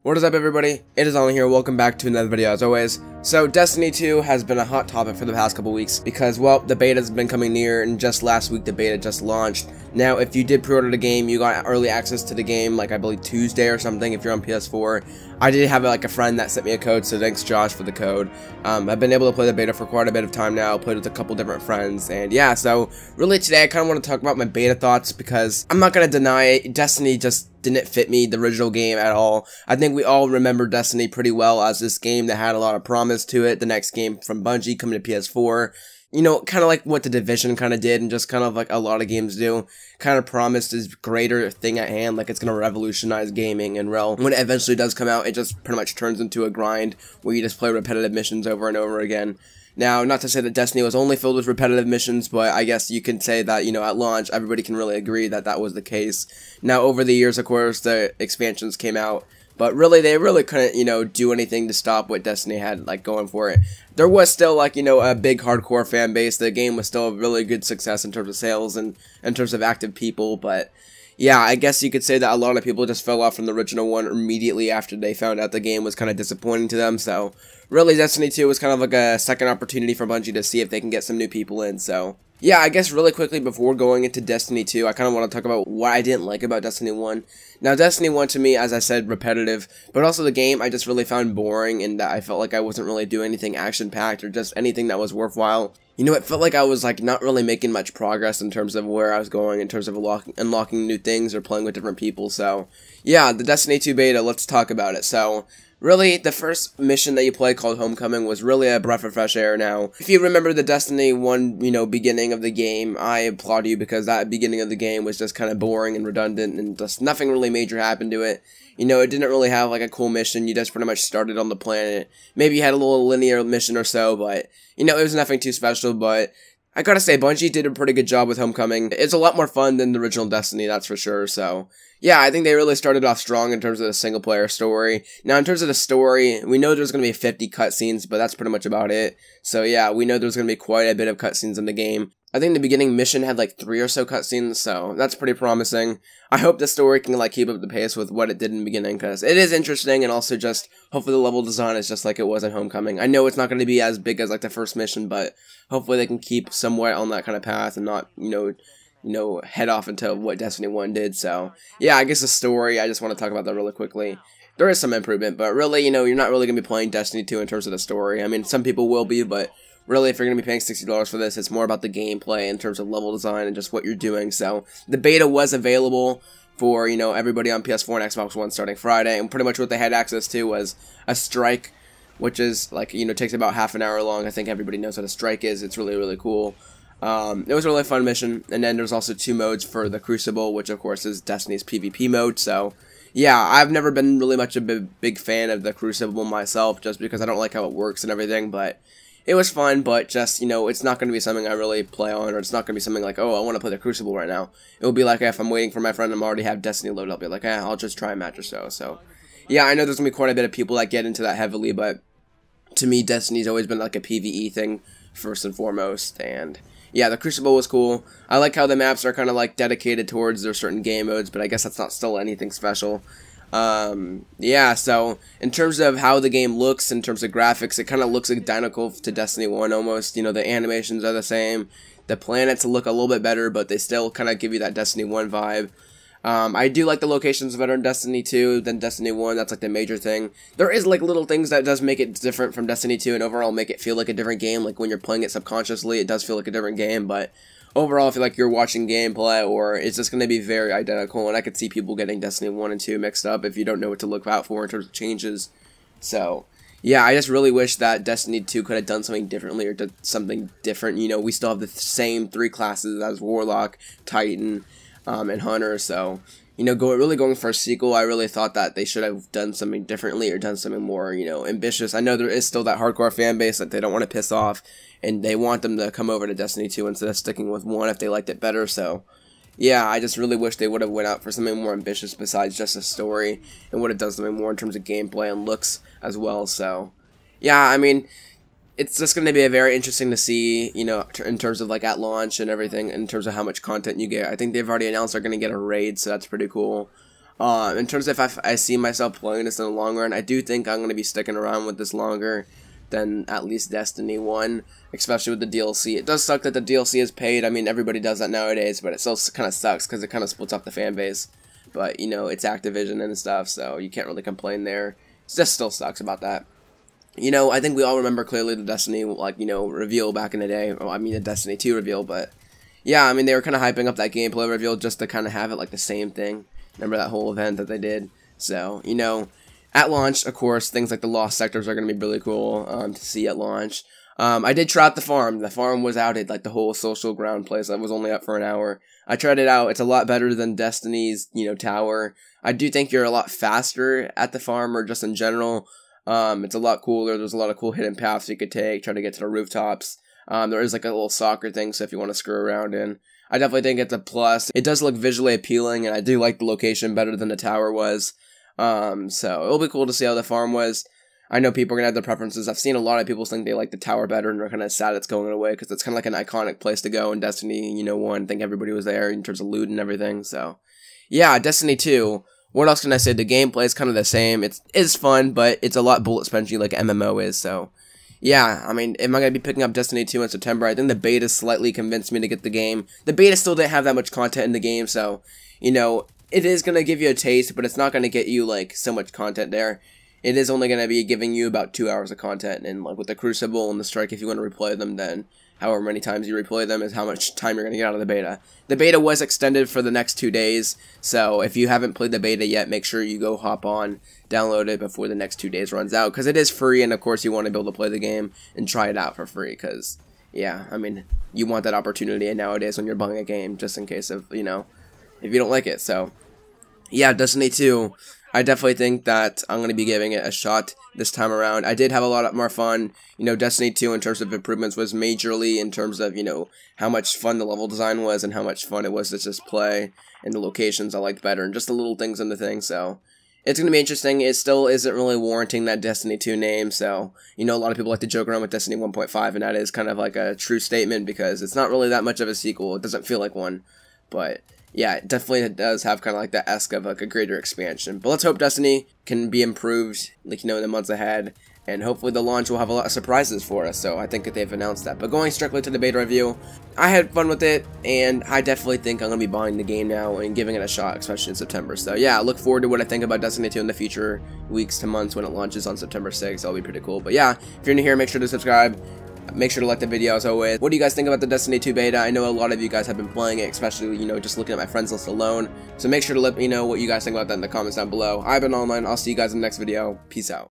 What is up, everybody? It is Only here. Welcome back to another video as always. So Destiny 2 has been a hot topic for the past couple weeks because, well, the beta has been coming near, and just last week the beta just launched. Now, if you did pre-order the game, you got early access to the game, like I believe Tuesday or something if you're on PS4. I did have like a friend that sent me a code, so thanks Josh for the code. I've been able to play the beta for quite a bit of time now, played with a couple different friends, and yeah, so really today I kind of want to talk about my beta thoughts because I'm not going to deny it, Destiny just didn't fit me, the original game, at all. I think we all remember Destiny pretty well as this game that had a lot of promise to it. The next game from Bungie coming to PS4. You know, kind of like what The Division kind of did, and just kind of like a lot of games do. Kind of promised this greater thing at hand, like it's going to revolutionize gaming and Realm. When it eventually does come out, it just pretty much turns into a grind where you just play repetitive missions over and over again. Now, not to say that Destiny was only filled with repetitive missions, but I guess you can say that, you know, at launch, everybody can really agree that that was the case. Now, over the years, of course, the expansions came out, but really, they really couldn't, you know, do anything to stop what Destiny had, like, going for it. There was still, like, you know, a big hardcore fan base. The game was still a really good success in terms of sales and in terms of active people, but yeah, I guess you could say that a lot of people just fell off from the original one immediately after they found out the game was kind of disappointing to them, so really Destiny 2 was kind of like a second opportunity for Bungie to see if they can get some new people in, so yeah, I guess really quickly before going into Destiny 2, I kind of want to talk about what I didn't like about Destiny 1. Now, Destiny 1 to me, as I said, repetitive, but also the game I just really found boring, and that I felt like I wasn't really doing anything action-packed or just anything that was worthwhile. You know, it felt like I was like not really making much progress in terms of where I was going, in terms of unlocking new things or playing with different people, so yeah, the Destiny 2 beta, let's talk about it. So really, the first mission that you play called Homecoming was really a breath of fresh air. Now, if you remember the Destiny 1, you know, beginning of the game, I applaud you because that beginning of the game was just kind of boring and redundant and just nothing really major happened to it. You know, it didn't really have like a cool mission. You just pretty much started on the planet. Maybe you had a little linear mission or so, but you know, it was nothing too special. But I gotta say, Bungie did a pretty good job with Homecoming. It's a lot more fun than the original Destiny, that's for sure, so yeah, I think they really started off strong in terms of the single-player story. Now, in terms of the story, we know there's going to be 50 cutscenes, but that's pretty much about it. So yeah, we know there's going to be quite a bit of cutscenes in the game. I think the beginning mission had like 3 or so cutscenes, so that's pretty promising. I hope the story can like keep up the pace with what it did in the beginning, because it is interesting, and also just hopefully the level design is just like it was in Homecoming. I know it's not going to be as big as like the first mission, but hopefully they can keep somewhat on that kind of path and not, you know, head off into what Destiny 1 did. So yeah, I guess the story, I just want to talk about that really quickly. There is some improvement, but really, you know, you're not really going to be playing Destiny 2 in terms of the story. I mean, some people will be, but really, if you're going to be paying $60 for this, it's more about the gameplay in terms of level design and just what you're doing. So the beta was available for, you know, everybody on PS4 and Xbox One starting Friday, and pretty much what they had access to was a strike, which is like, you know, takes about half an hour long. I think everybody knows what a strike is. It's really, really cool. It was a really fun mission, and then there's also 2 modes for the Crucible, which of course is Destiny's PvP mode, so yeah, I've never been really much a big fan of the Crucible myself, just because I don't like how it works and everything, but it was fun, but just, you know, it's not going to be something I really play on, or it's not going to be something like, oh, I want to play the Crucible right now. It will be like if I'm waiting for my friend and I already have Destiny loaded, I'll be like, I'll just try a match or so, so yeah, I know there's going to be quite a bit of people that get into that heavily, but to me, Destiny's always been like a PvE thing, first and foremost, and yeah, the Crucible was cool. I like how the maps are kind of like dedicated towards their certain game modes, but I guess that's not still anything special. Yeah, so in terms of how the game looks, in terms of graphics, it kind of looks identical to Destiny 1 almost. You know, the animations are the same. The planets look a little bit better, but they still kind of give you that Destiny 1 vibe. I do like the locations better in Destiny 2 than Destiny 1, that's like the major thing. There is like little things that does make it different from Destiny 2 and overall make it feel like a different game, like when you're playing it subconsciously it does feel like a different game, but overall I feel like you're watching gameplay or it's just going to be very identical, and I could see people getting Destiny 1 and 2 mixed up if you don't know what to look out for in terms of changes. So yeah, I just really wish that Destiny 2 could have done something differently or did something different. You know, we still have the same 3 classes as Warlock, Titan, and Hunter, so, you know, really going for a sequel, I really thought that they should have done something differently or done something more, you know, ambitious. I know there is still that hardcore fan base that they don't want to piss off, and they want them to come over to Destiny 2 instead of sticking with 1 if they liked it better, so yeah, I just really wish they would have went out for something more ambitious besides just a story, and would have done something more in terms of gameplay and looks as well, so yeah, I mean, it's just going to be very interesting to see, you know, in terms of like at launch and everything, in terms of how much content you get. I think they've already announced they're going to get a raid, so that's pretty cool. In terms of if I see myself playing this in the long run, I do think I'm going to be sticking around with this longer than at least Destiny 1, especially with the DLC. It does suck that the DLC is paid. I mean, everybody does that nowadays, but it still kind of sucks because it kind of splits up the fan base. But, you know, it's Activision and stuff, so you can't really complain there. It just still sucks about that. You know, I think we all remember clearly the Destiny, like, you know, reveal back in the day. Well, I mean, the Destiny 2 reveal, but yeah, I mean, they were kind of hyping up that gameplay reveal just to kind of have it like the same thing. Remember that whole event that they did? So, you know, at launch, of course, things like the Lost Sectors are going to be really cool to see at launch. I did try out the farm. The farm was outed, like the whole social ground place that was only up for an hour. I tried it out. It's a lot better than Destiny's, you know, tower. I do think you're a lot faster at the farm, or just in general. It's a lot cooler. There's a lot of cool hidden paths you could take, try to get to the rooftops. There is like a little soccer thing, so if you want to screw around in. I definitely think it's a plus. It does look visually appealing, and I do like the location better than the tower was. So it'll be cool to see how the farm was. I know people are going to have their preferences. I've seen a lot of people think they like the tower better, and they're kind of sad it's going away, because it's kind of like an iconic place to go in Destiny, you know, 1. I think everybody was there in terms of loot and everything, so. Yeah, Destiny 2. What else can I say? The gameplay is kind of the same. It is fun, but it's a lot bullet spongy like MMO is, so. Yeah, I mean, am I going to be picking up Destiny 2 in September? I think the beta slightly convinced me to get the game. The beta still didn't have that much content in the game, so, you know, it is going to give you a taste, but it's not going to get you, like, so much content there. It is only going to be giving you about 2 hours of content, and like with the Crucible and the Strike, if you want to replay them, then however many times you replay them is how much time you're going to get out of the beta. The beta was extended for the next 2 days, so if you haven't played the beta yet, make sure you go hop on, download it before the next 2 days runs out, because it is free, and of course you want to be able to play the game and try it out for free, because, yeah, I mean, you want that opportunity nowadays when you're buying a game, just in case of, you know, if you don't like it, so, yeah, Destiny 2, I definitely think that I'm going to be giving it a shot this time around. I did have a lot more fun. You know, Destiny 2 in terms of improvements was majorly in terms of, you know, how much fun the level design was and how much fun it was to just play, and the locations I liked better, and just the little things in the thing, so it's going to be interesting. It still isn't really warranting that Destiny 2 name, so, you know, a lot of people like to joke around with Destiny 1.5, and that is kind of like a true statement, because it's not really that much of a sequel. It doesn't feel like one, but yeah, it definitely does have kind of like that esque of like a greater expansion. But let's hope Destiny can be improved, like, you know, in the months ahead. And hopefully the launch will have a lot of surprises for us. So I think that they've announced that. But going strictly to the beta review, I had fun with it. And I definitely think I'm going to be buying the game now and giving it a shot, especially in September. So yeah, I look forward to what I think about Destiny 2 in the future weeks to months when it launches on September 6th. That'll be pretty cool. But yeah, if you're new here, make sure to subscribe. Make sure to like the video as always. What do you guys think about the Destiny 2 beta? I know a lot of you guys have been playing it, especially, you know, just looking at my friends list alone. So make sure to let me know what you guys think about that in the comments down below. I've been Online. I'll see you guys in the next video. Peace out.